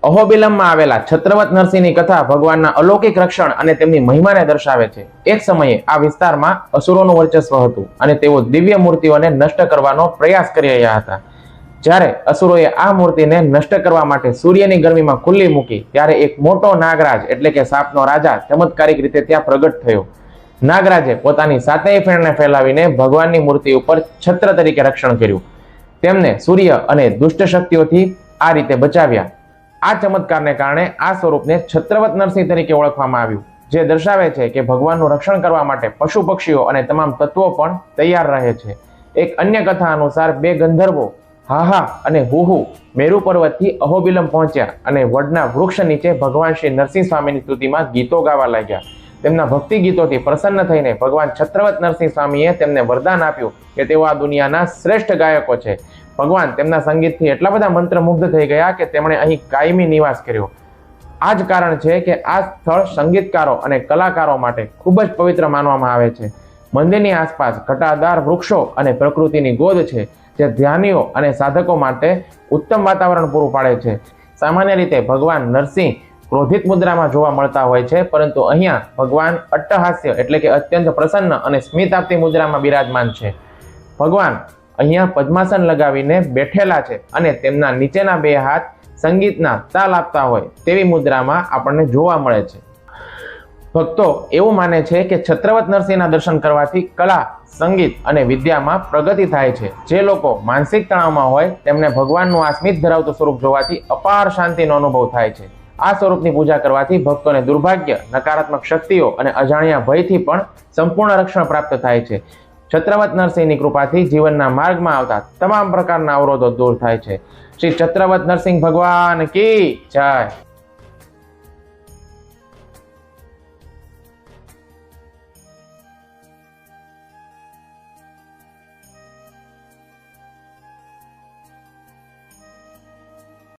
અહોબિલમમાં આવેલા છત્રવત નરસિંહની કથા ભગવાનના અલૌકિક રક્ષણ અને તેમની મહિમાને દર્શાવે છે. એક સમયે આ વિસ્તારમાં અસુરોનું વર્ચસ્વ હતું અને તેઓ દિવ્ય મૂર્તિઓને નષ્ટ કરવાનો પ્રયાસ કરી રહ્યા હતા. જ્યારે અસુરોએ આ મૂર્તિને નષ્ટ કરવા માટે સૂર્યની ગરમીમાં ખુલ્લી મૂકી ત્યારે એક મોટો નાગરાજ એટલે કે સાપનો રાજા ચમત્કારિક રીતે ત્યાં પ્રગટ થયો. નાગરાજે પોતાની સાતેય ફેણને ફેલાવીને ભગવાનની મૂર્તિ ઉપર છત્ર તરીકે રક્ષણ કર્યું. તેમને સૂર્ય અને દુષ્ટ શક્તિઓથી આ રીતે બચાવ્યા. આ ચમત્કારને કારણે આ સ્વરૂપને છત્રવત નરસિંહ તરીકે ઓળખવામાં આવ્યું, જે દર્શાવે છે કે ભગવાનનું રક્ષણ કરવા માટે પશુ પક્ષીઓ અને તમામ તત્વો પણ તૈયાર રહે છે. એક અન્ય કથા અનુસાર બે ગંધર્વો હાહા અને હુહુ મેરુ પર્વતથી અહોબિલમ પહોંચ્યા અને વડના વૃક્ષ નીચે ભગવાન શ્રી નરસિંહ સ્વામીની સ્તુતિમાં ગીતો ગાવા લાગ્યા. તેમના ભક્તિ ગીતોથી પ્રસન્ન થઈને ભગવાન છત્રવત નરસિંહ સ્વામીએ તેમને વરદાન આપ્યું કે તેઓ આ દુનિયાના શ્રેષ્ઠ ગાયકો છે. ભગવાન તેમના સંગીતથી એટલા બધા મંત્રમુગ્ધ થઈ ગયા કે તેમણે અહીં કાયમી નિવાસ કર્યો. આ જ કારણ છે કે આ સ્થળ સંગીતકારો અને કલાકારો માટે ખૂબ જ પવિત્ર માનવામાં આવે છે. મંદિરની આસપાસ ઘટાદાર વૃક્ષો અને પ્રકૃતિની ગોદ છે, જે ધ્યાનીઓ અને સાધકો માટે ઉત્તમ વાતાવરણ પૂરું પાડે છે. સામાન્ય રીતે ભગવાન નરસિંહ ક્રોધિત મુદ્રામાં જોવા મળતા હોય છે, પરંતુ અહીંયા ભગવાન અટ્ટહાસ્ય એટલે કે અત્યંત પ્રસન્ન અને સ્મિત આપતી મુદ્રામાં બિરાજમાન છે. ભગવાન અહીંયા પદ્માસન લગાવીને બેઠેલા છે અને તેમના નીચેના બે હાથ સંગીતના તાલ આપતા હોય તેવી મુદ્રામાં આપણને જોવા મળે છે. ભક્તો એવું માને છે કે છત્રવત નરસિંહના દર્શન કરવાથી કલા, સંગીત અને વિદ્યામાં પ્રગતિ થાય છે. જે લોકો માનસિક તણાવમાં હોય તેમને ભગવાનનું આ સ્મિત ધરાવતું સ્વરૂપ જોવાથી અપાર શાંતિનો અનુભવ થાય છે. આ સ્વરૂપની પૂજા કરવાથી ભક્તોને દુર્ભાગ્ય, નકારાત્મક શક્તિઓ અને અજાણ્યા ભયથી પણ સંપૂર્ણ રક્ષણ પ્રાપ્ત થાય છે. છત્રવત નરસિંહની કૃપાથી જીવનના માર્ગમાં આવતા તમામ પ્રકારના અવરોધો દૂર થાય છે. શ્રી છત્રવત નરસિંહ ભગવાન કી જય.